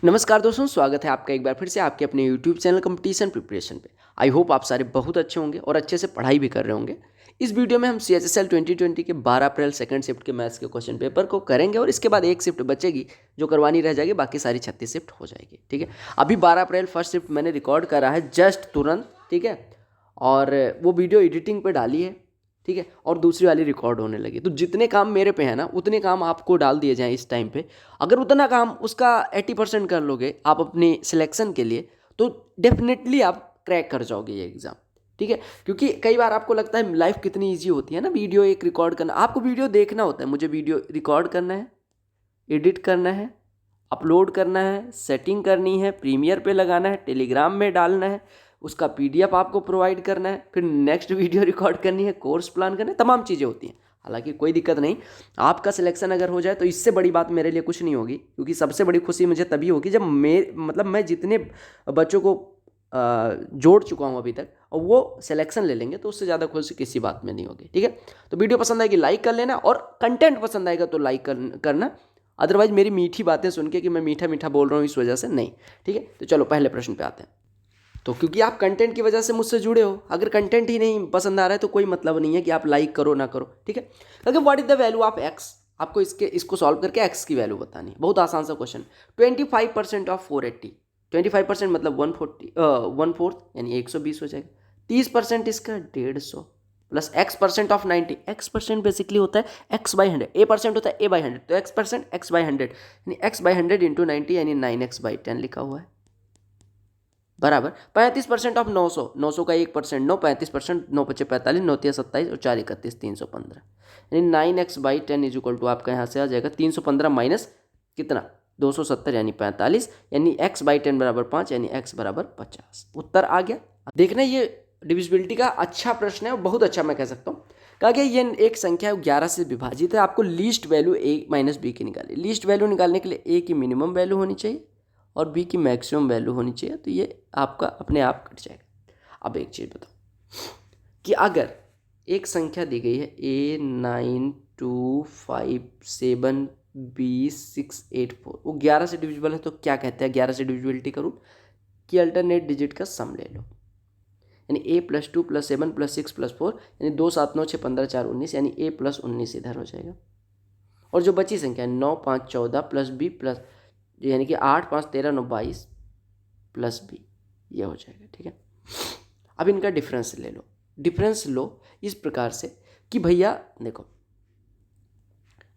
नमस्कार दोस्तों, स्वागत है आपका एक बार फिर से आपके अपने यूट्यूब चैनल कंपटीशन प्रिपरेशन पे। आई होप आप सारे बहुत अच्छे होंगे और अच्छे से पढ़ाई भी कर रहे होंगे। इस वीडियो में हम CHSL 2020 के 12 अप्रैल सेकंड शिफ्ट के मैथ्स के क्वेश्चन पेपर को करेंगे और इसके बाद एक शिफ्ट बचेगी जो करवानी रह जाएगी, बाकी सारी 36 शिफ्ट हो जाएगी। ठीक है, अभी 12 अप्रैल फर्स्ट शिफ्ट मैंने रिकॉर्ड करा है जस्ट तुरंत। ठीक है, और वो वीडियो एडिटिंग पे डाली है। ठीक है, और दूसरी वाली रिकॉर्ड होने लगी। तो जितने काम मेरे पे है ना, उतने काम आपको डाल दिए जाएं इस टाइम पे। अगर उतना काम उसका 80% कर लोगे आप अपनी सिलेक्शन के लिए, तो डेफिनेटली आप क्रैक कर जाओगे ये एग्ज़ाम। ठीक है, क्योंकि कई बार आपको लगता है लाइफ कितनी ईजी होती है ना, वीडियो एक रिकॉर्ड करना। आपको वीडियो देखना होता है, मुझे वीडियो रिकॉर्ड करना है, एडिट करना है, अपलोड करना है, सेटिंग करनी है, प्रीमियर पे लगाना है, टेलीग्राम में डालना है, उसका PDF आपको प्रोवाइड करना है, फिर नेक्स्ट वीडियो रिकॉर्ड करनी है, कोर्स प्लान करना है, तमाम चीज़ें होती हैं। हालांकि कोई दिक्कत नहीं, आपका सिलेक्शन अगर हो जाए तो इससे बड़ी बात मेरे लिए कुछ नहीं होगी, क्योंकि सबसे बड़ी खुशी मुझे तभी होगी जब मैं जितने बच्चों को जोड़ चुका हूँ अभी तक और वो सिलेक्शन ले लेंगे, तो उससे ज़्यादा खुशी किसी बात में नहीं होगी। ठीक है, तो वीडियो पसंद आएगी लाइक कर लेना, और कंटेंट पसंद आएगा तो लाइक करना। अदरवाइज मेरी मीठी बातें सुन के कि मैं मीठा मीठा बोल रहा हूँ इस वजह से नहीं। ठीक है, तो चलो पहले प्रश्न पे आते हैं। तो क्योंकि आप कंटेंट की वजह से मुझसे जुड़े हो, अगर कंटेंट ही नहीं पसंद आ रहा है तो कोई मतलब नहीं है कि आप लाइक करो ना करो। ठीक है, अगर what is the value of x, आपको इसको सॉल्व करके एक्स की वैल्यू बतानी है। बहुत आसान सा क्वेश्चन। 25% ऑफ 480, 25% मतलब 140, 1/4 यानी 120 हो जाएगा। 30% इसका 150 plus x% of 90। x% basically होता है x/100, a% होता है a/100, तो x% x/100 यानी x/100 इंटू 90 यानी 9x/10 लिखा हुआ है, बराबर 35% ऑफ 900। 900 का 1% 9, 35%, 9 × 5 = 45, 9 × 3 = 27 और 4 × 31 = 315 यानी 9x/10 इज इक्वल टू आपका यहाँ से आ जाएगा 315 माइनस कितना 270 यानी 45, यानी x/10 बराबर 5 यानी x बराबर 50। उत्तर आ गया। देखना, ये डिविजिबिलिटी का अच्छा प्रश्न है और बहुत अच्छा मैं कह सकता हूँ। कहा गया ये एक संख्या 11 से विभाजित है, आपको लीस्ट वैल्यू a - b की निकाली। लीस्ट वैल्यू निकालने के लिए a की मिनिमम वैल्यू होनी चाहिए और बी की मैक्सिमम वैल्यू होनी चाहिए, तो ये आपका अपने आप कट जाएगा। अब एक चीज़ बताओ कि अगर एक संख्या दी गई है A9257B684, वो 11 से डिविजिबल है, तो क्या कहते हैं 11 से डिविजिबिलिटी का रूल कि अल्टरनेट डिजिट का सम ले लो, यानी A+2 + 7 + 6 + 4 यानी 2 7 9 6 15 4 19 यानी A+19 इधर हो जाएगा। और जो बची संख्या है 9 5 14 + B प्लस यानी कि 8 5 13 9 22 प्लस B, ये हो जाएगा। ठीक है, अब इनका डिफरेंस ले लो। डिफरेंस लो इस प्रकार से कि भैया देखो,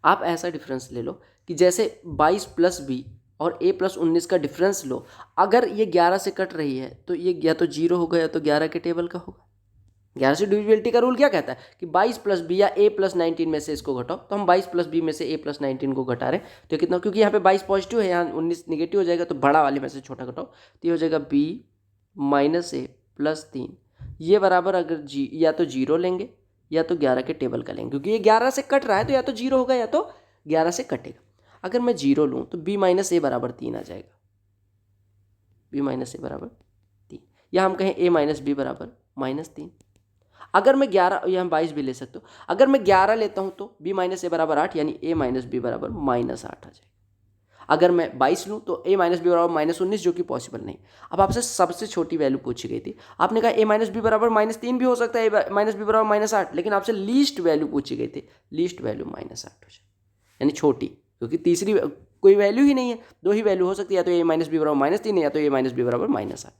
आप ऐसा डिफरेंस ले लो कि जैसे 22 + B और A+19 का डिफरेंस लो। अगर ये 11 से कट रही है तो ये या तो 0 होगा या तो 11 के टेबल का होगा। 11 से डिविजिबिलिटी का रूल क्या कहता है कि 22 + B या A+19 में से इसको घटाओ, तो हम 22 + B में से A+19 को घटा रहे हैं, तो कितना, क्योंकि यहाँ पे 22 पॉजिटिव है, यहाँ 19 निगेटिव हो जाएगा, तो बड़ा वाले में से छोटा घटाओ, तो ये हो जाएगा B - A + 3। ये बराबर अगर जी या तो 0 लेंगे या तो 11 के टेबल का लेंगे, क्योंकि ये 11 से कट रहा है तो या तो 0 होगा या तो 11 से कटेगा। अगर मैं 0 लूँ तो B - A बराबर 3 आ जाएगा। B - A बराबर 3, या हम कहें A - B बराबर -3। अगर मैं 11, या हम 22 भी ले सकते हो, अगर मैं 11 लेता हूं तो B - A बराबर 8 यानी A - B बराबर -8 आ जाएगा। अगर मैं 22 लूँ तो A - B बराबर -19, जो कि पॉसिबल नहीं। अब आपसे सबसे छोटी वैल्यू पूछी गई थी, आपने कहा A - B बराबर -3 भी हो सकता है, A - B बराबर -8, लेकिन आपसे लीस्ट वैल्यू पूछी गई थी, लीस्ट वैल्यू -8 हो जाए यानी छोटी, क्योंकि तीसरी कोई वैल्यू ही नहीं है, दो ही वैल्यू हो सकती है, या तो A - B बराबर -3 या तो A - B बराबर -8।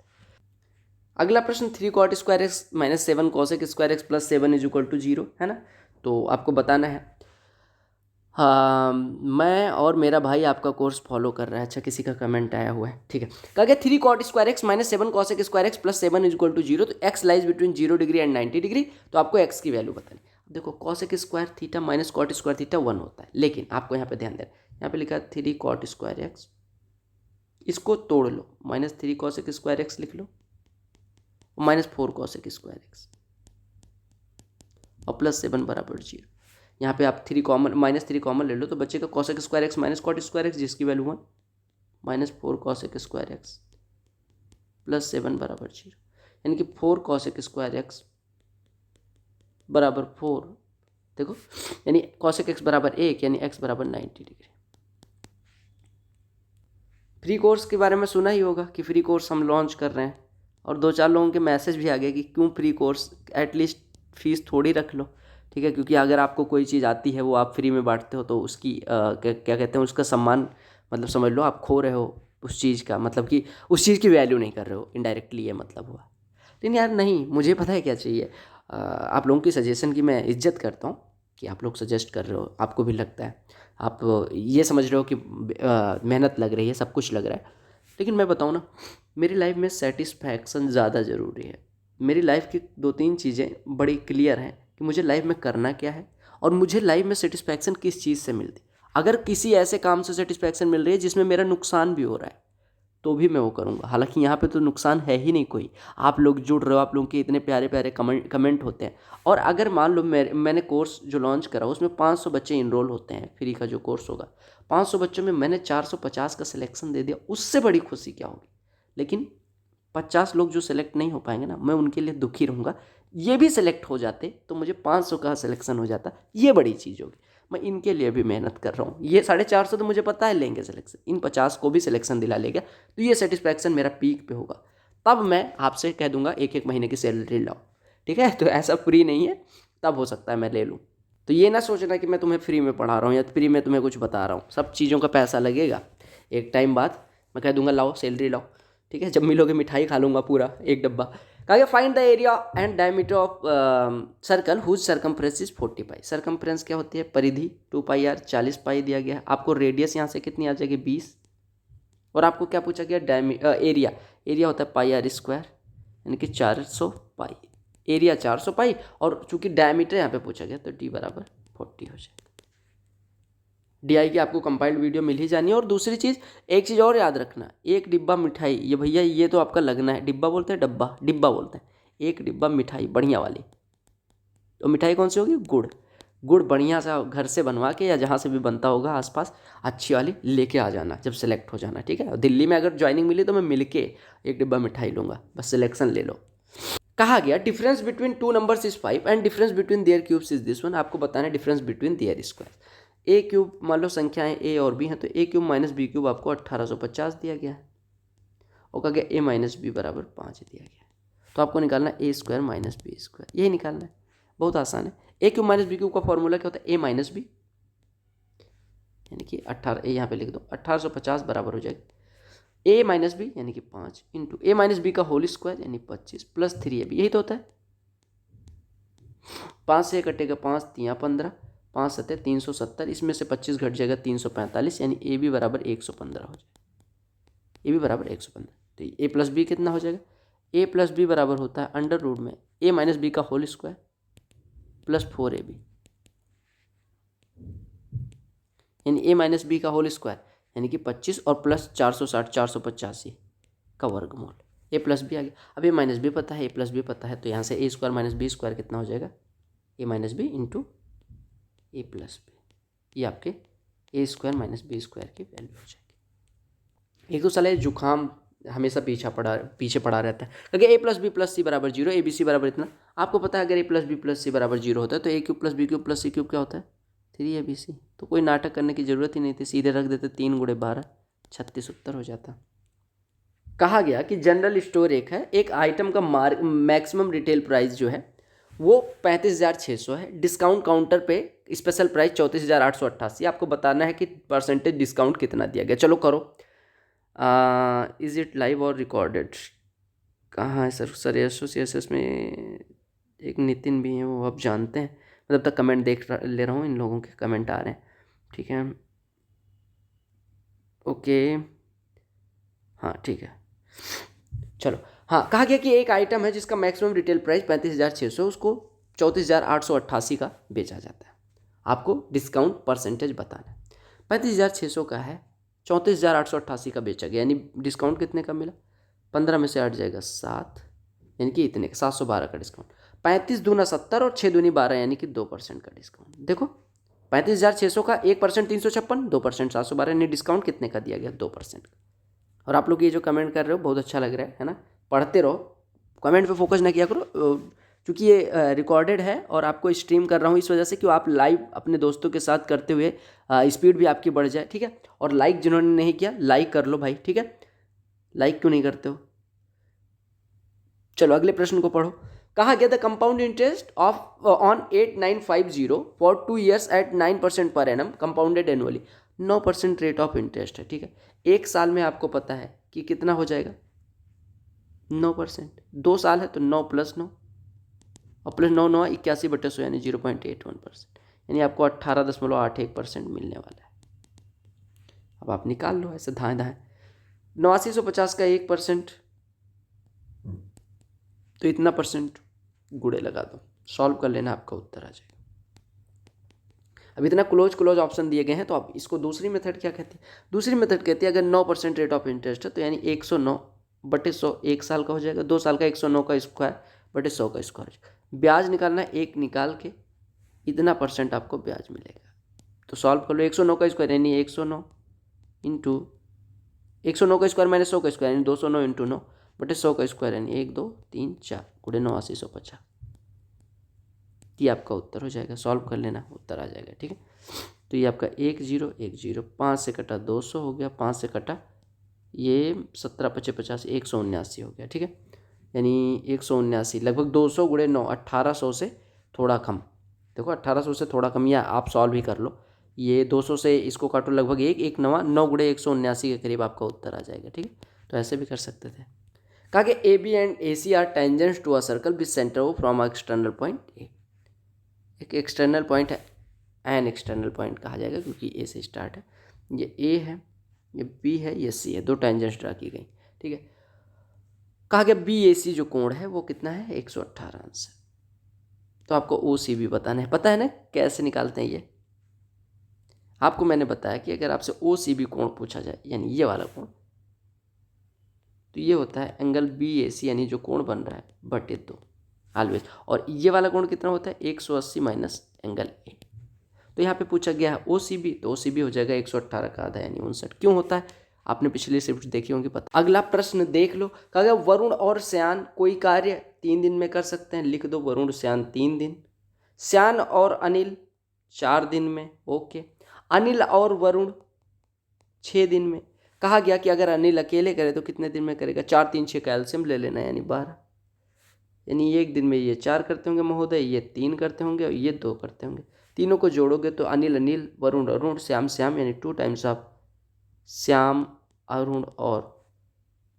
अगला प्रश्न 3 cot square x - 7 cosec square x + 7 is equal to 0 है ना, तो आपको बताना है। हाँ, मैं और मेरा भाई आपका कोर्स फॉलो कर रहा है। अच्छा, किसी का कमेंट आया हुआ है, ठीक है। कहा गया 3 cot square x - 7 cosec square x + 7 is equal to 0, तो x lies between 0 degree and 90 degree, तो आपको एक्स की वैल्यू बतानी। देखो, cosec square theta minus cot square theta 1 होता है, लेकिन आपको यहाँ पे ध्यान देना, यहाँ पे लिखा है 3 cot स्क्वायर एक्स, इसको तोड़ लो, -3 cosec स्क्वायर एक्स लिख लो, -4 cosec स्क्वायर एक्स और +7 बराबर 0। यहाँ पे आप -3 कॉमन ले लो, तो बचेगा cosec square x minus cot square x, जिसकी वैल्यू 1, -4 cosec स्क्वायर एक्स +7 बराबर 0, यानी कि 4 cosec स्क्वायर एक्स बराबर 4। देखो, यानी cosec एक्स बराबर 1 यानी एक्स बराबर 90 डिग्री। फ्री कोर्स के बारे में सुना ही होगा कि फ्री कोर्स हम लॉन्च कर रहे हैं, और 2-4 लोगों के मैसेज भी आ गए कि क्यों फ्री कोर्स, एटलीस्ट फीस थोड़ी रख लो, ठीक है, क्योंकि अगर आपको कोई चीज़ आती है वो आप फ्री में बांटते हो तो उसकी क्या कहते हैं, उसका सम्मान, मतलब समझ लो आप खो रहे हो उस चीज़ का, मतलब कि उस चीज़ की वैल्यू नहीं कर रहे हो, इनडायरेक्टली ये मतलब हुआ। लेकिन यार नहीं, मुझे पता है क्या चाहिए, आप लोगों की सजेशन की मैं इज्जत करता हूँ कि आप लोग सजेस्ट कर रहे हो, आपको भी लगता है, आप ये समझ रहे हो कि मेहनत लग रही है, सब कुछ लग रहा है। लेकिन मैं बताऊँ ना, मेरी लाइफ में सेटिस्फैक्शन ज़्यादा ज़रूरी है। मेरी लाइफ की 2-3 चीज़ें बड़ी क्लियर हैं कि मुझे लाइफ में करना क्या है और मुझे लाइफ में सेटिस्फैक्शन किस चीज़ से मिलती है। अगर किसी ऐसे काम से सेटिस्फैक्शन मिल रही है जिसमें मेरा नुकसान भी हो रहा है तो भी मैं वो करूँगा। हालांकि यहाँ पे तो नुकसान है ही नहीं कोई, आप लोग जुड़ रहे हो, आप लोगों के इतने प्यारे प्यारे कमेंट होते हैं। और अगर मान लो मैंने कोर्स जो लॉन्च करा उसमें 500 बच्चे इनरोल होते हैं, फ्री का जो कोर्स होगा, 500 बच्चों में मैंने 450 का सिलेक्शन दे दिया, उससे बड़ी खुशी क्या होगी। लेकिन 50 लोग जो सिलेक्ट नहीं हो पाएंगे ना, मैं उनके लिए दुखी रहूँगा। ये भी सिलेक्ट हो जाते तो मुझे 500 का सिलेक्शन हो जाता, ये बड़ी चीज़ होगी। मैं इनके लिए भी मेहनत कर रहा हूँ। ये 450 तो मुझे पता है लेंगे सिलेक्शन, इन 50 को भी सिलेक्शन दिला लेगा तो ये सेटिस्फैक्शन मेरा पीक पे होगा। तब मैं आपसे कह दूंगा 1-1 महीने की सैलरी लाओ, ठीक है। तो ऐसा फ्री नहीं है, तब हो सकता है मैं ले लूँ। तो ये ना सोचना कि मैं तुम्हें फ्री में पढ़ा रहा हूँ या फ्री में तुम्हें कुछ बता रहा हूँ, सब चीज़ों का पैसा लगेगा। एक टाइम बाद मैं कह दूंगा लाओ सैलरी लाओ, ठीक है। जब मिलोगे मिठाई खा लूँगा पूरा एक डब्बा। कहा गया find the area and diameter of circle whose circumference is 40 pi. Circumference क्या होती है, परिधि 2 पाई आर, 40 पाई दिया गया है आपको। रेडियस यहाँ से कितनी आ जाएगी 20, और आपको क्या पूछा गया एरिया, एरिया होता है पाई आर स्क्वायर यानी कि 400 पाई, एरिया 400 पाई, और चूंकि डायमीटर यहाँ पे पूछा गया तो डी बराबर 40 हो जाएगा। DI की आपको कंपाइल्ड वीडियो मिल ही जानी है। और दूसरी चीज़, एक चीज़ और याद रखना, एक डिब्बा मिठाई, ये भैया ये तो आपका लगना है, डिब्बा बोलते हैं डब्बा, डिब्बा बोलते हैं, एक डिब्बा मिठाई बढ़िया वाली। तो मिठाई कौन सी होगी, गुड़, गुड़ बढ़िया सा घर से बनवा के या जहाँ से भी बनता होगा आसपास, अच्छी वाली लेके आ जाना जब सेलेक्ट हो जाना, ठीक है। दिल्ली में अगर ज्वाइनिंग मिली तो मैं मिल के एक डिब्बा मिठाई लूँगा, बस सिलेक्शन ले लो। कहा गया difference between 2 numbers is 5 and difference between their cubes is this one. आपको बताना है difference between their square. A cube, मान लो संख्याएं ए और बी हैं, तो A cube minus B cube आपको 1850 दिया गया है, और कहा गया ए माइनस बी बराबर 5 दिया गया है। तो आपको निकालना है ए स्क्वायर माइनस बी स्क्वायर, यही निकालना है, बहुत आसान है। ए क्यूब माइनस बी क्यूब का फॉर्मूला क्या होता है, ए माइनस बी, यानी कि 18, ए यहाँ पे लिख दो, 1850 बराबर हो जाएगा ए माइनस बी यानी कि 5 इंटू ए माइनस बी का होल स्क्वायर यानी 25 प्लस 3ab, यही तो होता है। 5 से कटेगा 5 3 15, 5 7 370, इसमें से 25 घट जाएगा 345, यानी ए बी बराबर 115 हो जाएगा, ए बी बराबर 115। तो ए प्लस बी कितना हो जाएगा, ए प्लस बी बराबर होता है अंडर रूट में ए माइनस बी का होल स्क्वायर प्लस 4ab, यानी ए माइनस बी का होल स्क्वायर यानी कि 25 और प्लस 460 485 का वर्गमूल, ए प्लस बी आ गया। अब ए माइनस बी पता है, ए प्लस बी पता है, तो यहाँ से ए स्क्वायर माइनस बी स्क्वायर कितना हो जाएगा, ए माइनस बी इंटू ए प्लस बी, ये आपके ए स्क्वायर माइनस बी स्क्वायर की वैल्यू हो जाएगी। एक तो साला जुकाम हमेशा पीछे पड़ा रहता है, क्योंकि ए प्लस बी बराबर 0, ए बी सी बराबर इतना। आपको पता है अगर ए प्लस बी बराबर 0 होता है तो A cube plus B cube plus C cube क्या होता है 3ab। तो कोई नाटक करने की ज़रूरत ही नहीं थी, सीधे रख देते 3 × 12 36 उत्तर हो जाता। कहा गया कि जनरल स्टोर एक है, एक आइटम का मैक्सिमम रिटेल प्राइस जो है वो 35,600 है, डिस्काउंट काउंटर पे स्पेशल प्राइस 34,888। आपको बताना है कि परसेंटेज डिस्काउंट कितना दिया गया। चलो करो। इज़ इट लाइव और रिकॉर्डेड, कहाँ है सर एस में एक नितिन भी हैं, वो अब जानते हैं, मतलब तक कमेंट देख ले रहा हूँ, इन लोगों के कमेंट आ रहे हैं, ठीक है, ओके, हाँ ठीक है, चलो। हाँ, कहा गया कि एक आइटम है जिसका मैक्सिमम रिटेल प्राइस 35,600, उसको 34,888 का बेचा जाता है। आपको डिस्काउंट परसेंटेज बताना है। 35,600 का है, 34,888 का बेचा गया, यानी डिस्काउंट कितने का मिला, 15 में से 8 जाएगा 7, यानी कि इतने का 712 का डिस्काउंट। 35 दूना 70 और 6 दूनी 12, यानी कि 2% का डिस्काउंट। देखो 35,600 का 1% 356, 2% 712, यानी डिस्काउंट कितने का दिया गया, 2% का। और आप लोग ये जो कमेंट कर रहे हो बहुत अच्छा लग रहा है ना, पढ़ते रहो, कमेंट पे फोकस ना किया करो, क्योंकि ये रिकॉर्डेड है और आपको स्ट्रीम कर रहा हूँ इस वजह से कि आप लाइव अपने दोस्तों के साथ करते हुए स्पीड भी आपकी बढ़ जाए, ठीक है। और लाइक जिन्होंने नहीं किया लाइक कर लो भाई, ठीक है। लाइक क्यों नहीं करते हो? चलो अगले प्रश्न को पढ़ो। कहा गया the compound interest of on 8950 for 2 years at 9% per annum compounded annually. 9% rate of interest है, ठीक है। एक साल में आपको पता है कि कितना हो जाएगा 9%। 2 साल है तो 9 + 9 और प्लस 9 9 81/100 यानी 0.81%, यानी आपको 18.81% मिलने वाला है। अब आप निकाल लो ऐसे धाएँ धाएँ। 8950 का 1% तो इतना परसेंट गुणे लगा दो, सॉल्व कर लेना, आपका उत्तर आ जाएगा। अब इतना क्लोज ऑप्शन दिए गए हैं तो आप इसको दूसरी मेथड क्या कहती है? दूसरी मेथड कहती है अगर 9% रेट ऑफ इंटरेस्ट है तो यानी 109/100 1 साल का हो जाएगा। 2 साल का 109 का स्क्वायर बटे 100 का स्क्वायर। ब्याज निकालना, एक निकाल के इतना परसेंट आपको ब्याज मिलेगा। तो सॉल्व कर लो। 109 का स्क्वायर यानी 109 इंटू 109 का स्क्वायर माइनस 100 का स्क्वायर यानी 209 इंटू 9 बटे 100 का स्क्वायर यानी 1 2 3 4 गुणे 9 80/150। ये आपका उत्तर हो जाएगा। सॉल्व कर लेना, उत्तर आ जाएगा, ठीक है। तो ये आपका 1 0 1 0 5 से कटा 200 हो गया, 5 से कटा ये 17 × 5 = 50 179 हो गया, ठीक है। यानी 179 लगभग 200 गुणे 9 1800 से थोड़ा कम। देखो 1800 से थोड़ा कम, या आप सॉल्व ही कर लो। ये 200 से इसको काटो लगभग 1 9 9 गुणे 179 के करीब आपका उत्तर आ जाएगा, ठीक है। तो ऐसे भी कर सकते थे। कहा कि A B and A C are tangents to a circle with centre O from a external point A. एक एक्सटर्नल पॉइंट है, एन एक्सटर्नल पॉइंट कहा जाएगा क्योंकि ए से स्टार्ट है। ये ए है, ये बी है, ये सी है, 2 टेंजेंट्स ड्रा की गई, ठीक है। कहा गया बी ए सी जो कोण है वो कितना है 118 अंश। तो आपको ओ सी भी बताना है, पता है ना कैसे निकालते हैं ये? आपको मैंने बताया कि अगर आपसे ओ सी बी कोण पूछा जाए यानी ये वाला कोण, तो ये होता है एंगल बी ए सी यानी जो कोण बन रहा है बटे 2 ऑलवेज। और ये वाला कोण कितना होता है 180 माइनस एंगल ए। तो यहाँ पे पूछा गया है ओ सी बी, तो ओ सी बी हो जाएगा 118 का आधा यानी 59। क्यों होता है आपने पिछली शिफ्ट देखी होंगी, पता। अगला प्रश्न देख लो। कहा गया वरुण और श्यान कोई कार्य 3 दिन में कर सकते हैं। लिख दो वरुण श्यान 3 दिन, श्यान और अनिल 4 दिन में, ओके। अनिल और वरुण 6 दिन में। कहा गया कि अगर अनिल अकेले करे तो कितने दिन में करेगा? 4 3 6 कैल्शियम ले लेना यानी 12, यानी 1 दिन में ये 4 करते होंगे महोदय, ये 3 करते होंगे और ये 2 करते होंगे। तीनों को जोड़ोगे तो अनिल अनिल, वरुण अरुण, श्याम श्याम, यानी 2 टाइम्स ऑफ श्याम अरुण और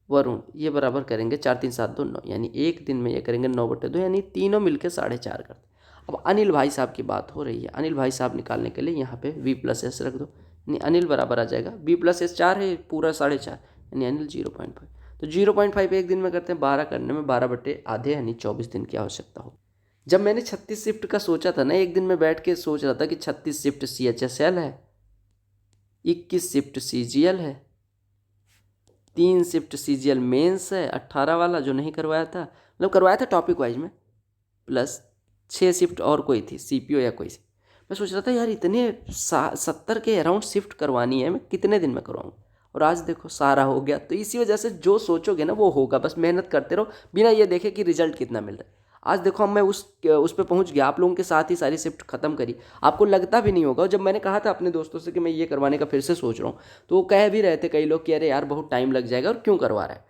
वरुण, ये बराबर करेंगे 4 3 7 2 9, यानी 1 दिन में ये करेंगे 9/2, यानी तीनों मिलकर 4.5 करते। अब अनिल भाई साहब की बात हो रही है। अनिल भाई साहब निकालने के लिए यहाँ पे v+s रख दो, यानी अनिल बराबर आ जाएगा v+s 4 है पूरा 4.5, यानी अनिल 0.5। तो 0.5 1 दिन में करते हैं, 12 करने में 12/आधे यानी 24 दिन की आवश्यकता हो। जब मैंने 36 शिफ्ट का सोचा था ना, एक दिन में बैठ के सोच रहा था कि 36 शिफ्ट CHSL है, 21 शिफ्ट CGL है, 3 शिफ्ट CGL मेंस है, 18 वाला जो नहीं करवाया था, मतलब करवाया था टॉपिक वाइज में, प्लस 6 शिफ्ट और कोई थी CPO या कोई सी। मैं सोच रहा था यार इतने 70 के अराउंड शिफ्ट करवानी है, मैं कितने दिन में करवाऊँ, और आज देखो सारा हो गया। तो इसी वजह से जो सोचोगे ना वो होगा, बस मेहनत करते रहो बिना ये देखे कि रिजल्ट कितना मिल रहा है। आज देखो मैं उस पे पहुंच गया, आप लोगों के साथ ही सारी शिफ्ट खत्म करी, आपको लगता भी नहीं होगा। और जब मैंने कहा था अपने दोस्तों से कि मैं ये करवाने का फिर से सोच रहा हूँ, तो वो कह भी रहे थे कई लोग कि अरे यार बहुत टाइम लग जाएगा और क्यों करवा रहा है,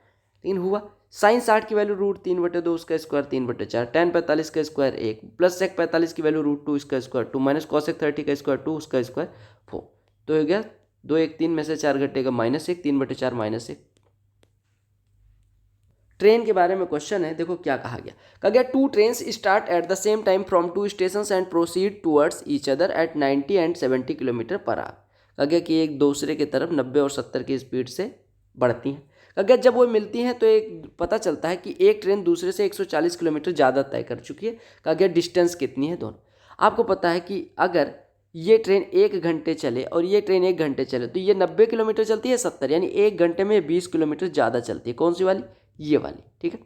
लेकिन हुआ। साइन 60 की वैल्यू √3/2 उसका स्क्वायर 3/4, tan 45 का स्क्वायर 1, प्लस sec 45 की वैल्यू √2 इसका स्क्वायर 2, माइनस cosec 30 का स्क्वायर 2 उसका स्क्वायर 4। तो हो गया 2 1 3 में से 4 घटेगा -1, 3/4 -1। ट्रेन के बारे में क्वेश्चन है, देखो क्या कहा गया। कहा गया 2 trains start at the same time from 2 stations and proceed towards each other at 90 and 70 km/h। कहा गया कि एक दूसरे की तरफ 90 और 70 की स्पीड से बढ़ती हैं। कहा गया जब वो मिलती हैं तो एक पता चलता है कि एक ट्रेन दूसरे से 140 किलोमीटर ज़्यादा तय कर चुकी है। कहा गया डिस्टेंस कितनी है दोनों। आपको पता है कि अगर ये ट्रेन 1 घंटे चले और ये ट्रेन 1 घंटे चले तो ये 90 किलोमीटर चलती है 70, यानी 1 घंटे में 20 किलोमीटर ज़्यादा चलती है। कौन सी वाली? ये वाली, ठीक है।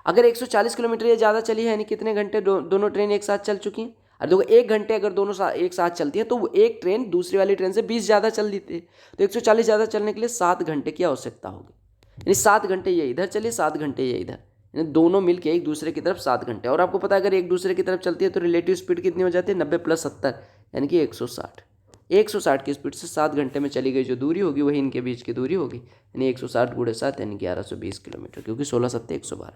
अगर 140 किलोमीटर ये ज़्यादा चली है यानी कितने घंटे दोनों ट्रेन एक साथ चल चुकी हैं। और देखो 1 घंटे अगर दोनों एक साथ चलती हैं तो वो एक ट्रेन दूसरी वाली ट्रेन से 20 ज़्यादा चल देती है। तो 140 ज़्यादा चलने के लिए 7 घंटे की आवश्यकता होगी, यानी 7 घंटे ये इधर चली, 7 घंटे ये इधर, यानी दोनों मिल के एक दूसरे की तरफ 7 घंटे। और आपको पता है अगर एक दूसरे की तरफ चलती है तो रिलेटिव स्पीड कितनी हो जाती है, 90 + 70 यानी कि 160। 160 की स्पीड से 7 घंटे में चली गई जो दूरी होगी वही इनके बीच की दूरी होगी, यानी 160 × 7 यानी 1120 किलोमीटर, क्योंकि 16 7 112।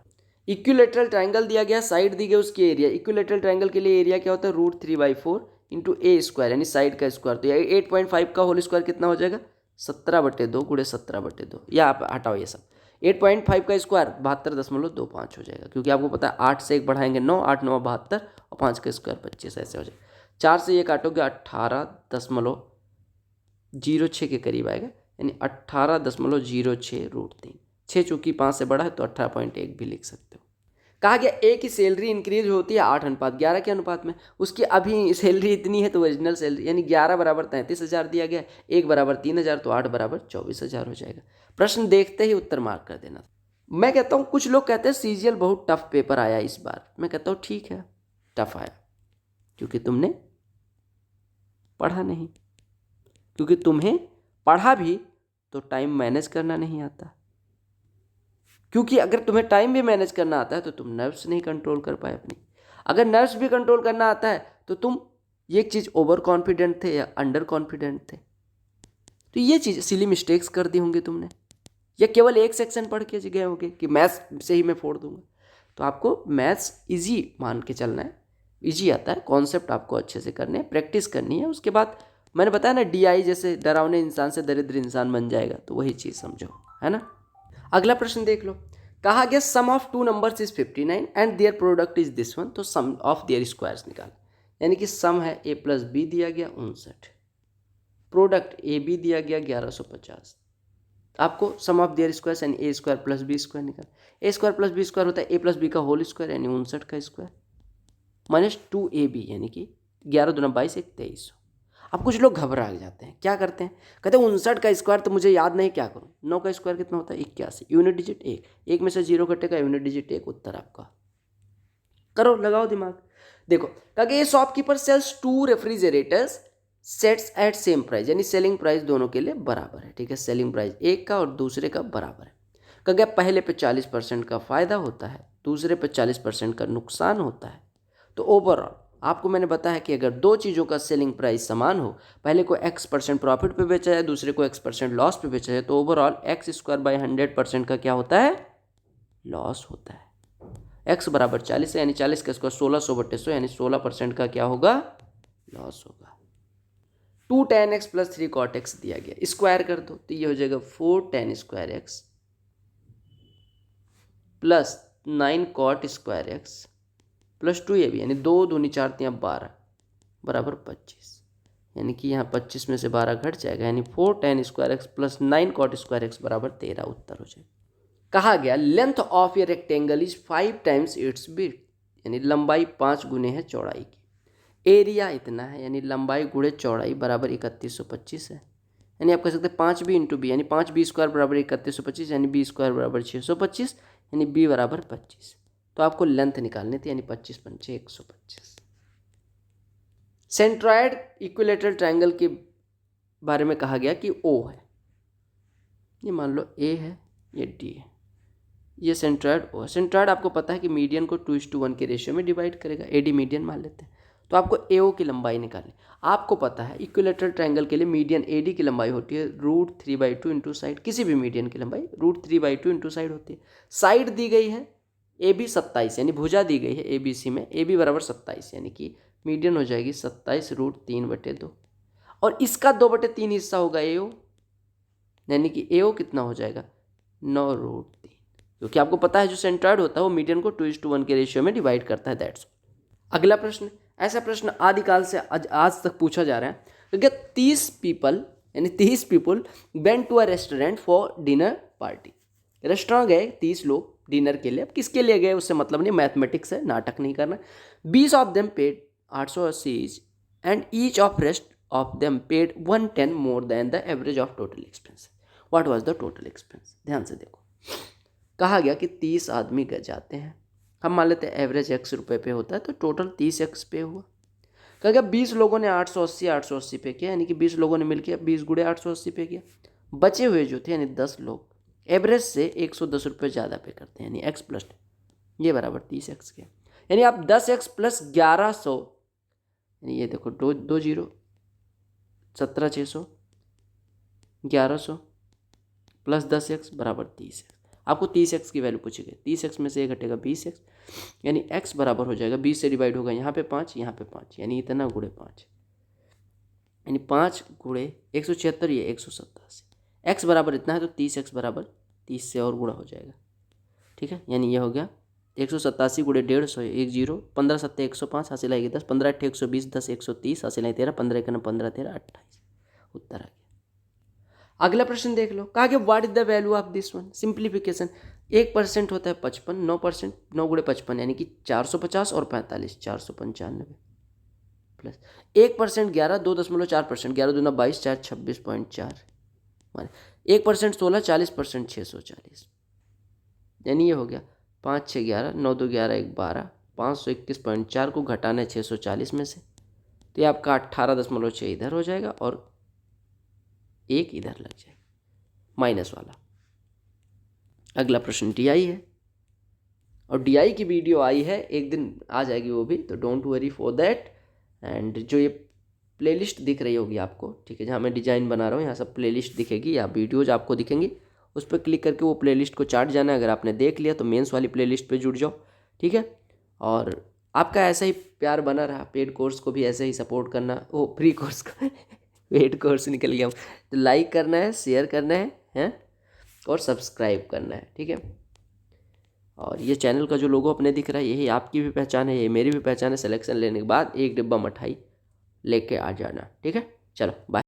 इक्विलेटरल ट्राइंगल दिया गया, साइड दी गई, उसकी एरिया। इक्विलेटरल ट्राइंगल के लिए एरिया क्या होता है, √3/4 × a² यानी साइड का स्क्वायर। तो 8.5 का होल स्क्वायर कितना हो जाएगा, 17/2 × 17/2। या आप हटाओ ये सब, 8.5 का स्क्वायर 72.25 हो जाएगा, क्योंकि आपको पता है 8 से 1 बढ़ाएंगे 9, 8 9 72 और 5 का स्क्वायर 25, ऐसे हो जाएगा। 4 से ये काटोगे 18.06 के करीब आएगा, यानी 18.06 √3। 6 चूंकि 5 से बड़ा है तो 18.1 भी लिख सकते हो। कहा गया ए की सैलरी इंक्रीज होती है 8:11 के अनुपात में। उसकी अभी सैलरी इतनी है तो ओरिजिनल सैलरी यानी 11 = 33,000 दिया गया, 1 = 3,000 तो 8 = 24,000 हो जाएगा। प्रश्न देखते ही उत्तर मार्क कर देना। मैं कहता हूँ, कुछ लोग कहते हैं सीजीएल बहुत टफ पेपर आया इस बार। मैं कहता हूँ ठीक है, टफ आया क्योंकि तुमने पढ़ा नहीं, क्योंकि तुम्हें पढ़ा भी तो टाइम मैनेज करना नहीं आता। क्योंकि अगर तुम्हें टाइम भी मैनेज करना आता है तो तुम नर्व्स नहीं कंट्रोल कर पाए अपनी। अगर नर्व्स भी कंट्रोल करना आता है तो तुम ये चीज़ ओवर कॉन्फिडेंट थे या अंडर कॉन्फिडेंट थे। तो ये चीज़ सिली मिस्टेक्स कर दी होंगी तुमने, या केवल एक सेक्शन पढ़ के गए होंगे कि मैथ्स से ही मैं फोड़ दूंगा। तो आपको मैथ्स इजी मान के चलना है, इजी आता है, कॉन्सेप्ट आपको अच्छे से करने हैं, प्रैक्टिस करनी है। उसके बाद मैंने बताया ना, DI जैसे डरावने इंसान से दरिद्र इंसान बन जाएगा, तो वही चीज़ समझो, है ना। अगला प्रश्न देख लो। कहा गया sum of 2 numbers is 59 and their product is this one. तो सम ऑफ देयर स्क्वायर्स निकाल, यानी कि सम है a + b दिया गया 59, प्रोडक्ट AB दिया गया 1150। आपको सम ऑफ देयर स्क्वायर्स यानी a² + b² निकाल। a² + b² होता है a + b का होल स्क्वायर यानी 59 का स्क्वायर, -2ab यानी कि 11 दूना 22 1 2300। अब कुछ लोग घबरा जाते हैं, क्या करते हैं, कहते हैं 59 का स्क्वायर तो मुझे याद नहीं, क्या करूं। 9 का स्क्वायर कितना होता है, 81। यूनिट डिजिट 1, 1 में से 0 कटेगा, यूनिट डिजिट 1, उत्तर आपका। करो, लगाओ दिमाग। देखो, कहा ये shopkeeper sells 2 refrigerators sets at same price, यानी सेलिंग प्राइस दोनों के लिए बराबर है। ठीक है, सेलिंग प्राइस एक का और दूसरे का बराबर है। कहा गया पहले पे 40% का फायदा होता है, दूसरे पे 40% का नुकसान होता है। तो ओवरऑल आपको मैंने बताया कि अगर दो चीज़ों का सेलिंग प्राइस समान हो, पहले को X% प्रॉफिट पे बेचा जाए, दूसरे को X% लॉस पे बेचा जाए, तो ओवरऑल X²/100% का क्या होता है, लॉस होता है। X = 40 है, यानी 40 का स्क्वायर 1600/100 यानी 16% का क्या होगा, लॉस होगा। 2 tan x + 3 cot x दिया गया, स्क्वायर कर दो तो ये हो जाएगा 4 tan² x + 9 cot² x + 2ab, यानी 2 दूनी 4 × 12 = 25, यानी कि यहाँ 25 में से 12 घट जाएगा, यानी 4 tan² x + 9 cot² x = 13, उत्तर हो जाएगा। कहा गया length of a rectangle is 5 times it's width, यानी लंबाई 5 गुने है चौड़ाई की। एरिया इतना है, यानी लंबाई गुणे चौड़ाई बराबर 3125 है, यानी आप कह सकते हैं 5b × b, यानी 5b² = 3125, यानी b² = 625, यानी b = 25। तो आपको लेंथ निकालनी थी, यानी 25 × 5 = 125। सेंट्रॉयड इक्विलेटरल ट्रायंगल के बारे में कहा गया कि O है, ये मान लो A है, ये D है, ये सेंट्रॉयड O है। सेंट्रॉयड आपको पता है कि मीडियन को 2:1 के रेशियो में डिवाइड करेगा, AD मीडियन मान लेते हैं। तो आपको AO की लंबाई निकालनी। आपको पता है इक्विलेटरल ट्रायंगल के लिए मीडियन AD की लंबाई होती है √3/2 इंटू साइड, किसी भी मीडियन की लंबाई √3/2 इंटू साइड होती है। साइड दी गई है AB 27, यानी भुजा दी गई है ABC में, AB = 27, यानी कि मीडियन हो जाएगी 27 √3/2, और इसका 2/3 हिस्सा होगा AO, यानी कि AO कितना हो जाएगा 9 √3, क्योंकि आपको पता है जो सेंट्रॉयड होता है वो मीडियन को 2:1 के रेशियो में डिवाइड करता है, दैट्स। अगला प्रश्न, ऐसा प्रश्न आदिकाल से आज तक पूछा जा रहा है, क्योंकि 30 people went to a restaurant for dinner party. Restaurant गए 30 लोग डिनर के लिए। अब किसके लिए गए उससे मतलब नहीं, मैथमेटिक्स है, नाटक नहीं करना। 20 of them paid 880 each and each of rest of them paid 110 more than the average of total expense. What was the total expense? ध्यान से देखो, कहा गया कि 30 आदमी जाते हैं, हम मान लेते हैं एवरेज X रुपये पे होता है, तो टोटल 30X पे हुआ। कहा गया 20 लोगों ने 880 पे किया, यानी कि 20 लोगों ने मिलकर 20 × 880 पे किया। बचे हुए जो थे यानी 10 लोग एवरेज से 110 रुपये ज़्यादा पे करते हैं, यानी X + ये बराबर 30x के, यानी आप 10x प्लस 1100, यानी ये देखो दो दो जीरो, 17,600, 1100 प्लस 10x बराबर 30x। आपको 30x की वैल्यू पूछी गई, 30x में से ये घटेगा 20x, यानी x बराबर हो जाएगा 20 से डिवाइड होगा, यहाँ पे 5, यहाँ पे 5, यानी इतना गुणे 5, यानी 5 गुणे 176, ये 187, x बराबर इतना है तो 30x बराबर 30 से और गुणा हो जाएगा। ठीक है, यानी ये हो गया 187 गुणे 150, 10, 15 सत्ते 105, हासिल आएगी 10, 15 अट्ठे 120, 10 130, हासिल आए 13, 15 एकन 15, 13 28, उत्तर आ गया। अगला प्रश्न देख लो, कहा कि what is the value of this one, simplification. 1% होता है 55, 9%, 9 गुणे 55 यानी कि 450 और 45 495 प्लस 1% 11, 2.4%, 11 दूना 22, 4 26.4, माने 1% 16, 40% 640, यानी ये हो गया 5 6 11, 9 2 11 1 12, 521.4 को घटाना है 640 में से, तो ये आपका 18.6 इधर हो जाएगा और एक इधर लग जाएगा माइनस वाला। अगला प्रश्न DI है, और DI की वीडियो आई है, एक दिन आ जाएगी वो भी, तो don't worry for that. And जो ये प्लेलिस्ट दिख रही होगी आपको, ठीक है, जहाँ मैं डिजाइन बना रहा हूँ यहाँ सब प्लेलिस्ट दिखेगी या वीडियोज आपको दिखेंगी, उस पर क्लिक करके वो प्लेलिस्ट को चाट जाना है। अगर आपने देख लिया तो मेंस वाली प्लेलिस्ट पे जुड़ जाओ, ठीक है। और आपका ऐसा ही प्यार बना रहा, पेड कोर्स को भी ऐसे ही सपोर्ट करना, वो फ्री कोर्स को पेड कोर्स निकल गया हूँ, तो लाइक करना है, शेयर करना है और सब्सक्राइब करना है, ठीक है। और ये चैनल का जो लोगो अपने दिख रहा है, यही आपकी भी पहचान है, ये मेरी भी पहचान है। सिलेक्शन लेने के बाद एक डिब्बा मिठाई लेके आ जाना, ठीक है। चलो बाय।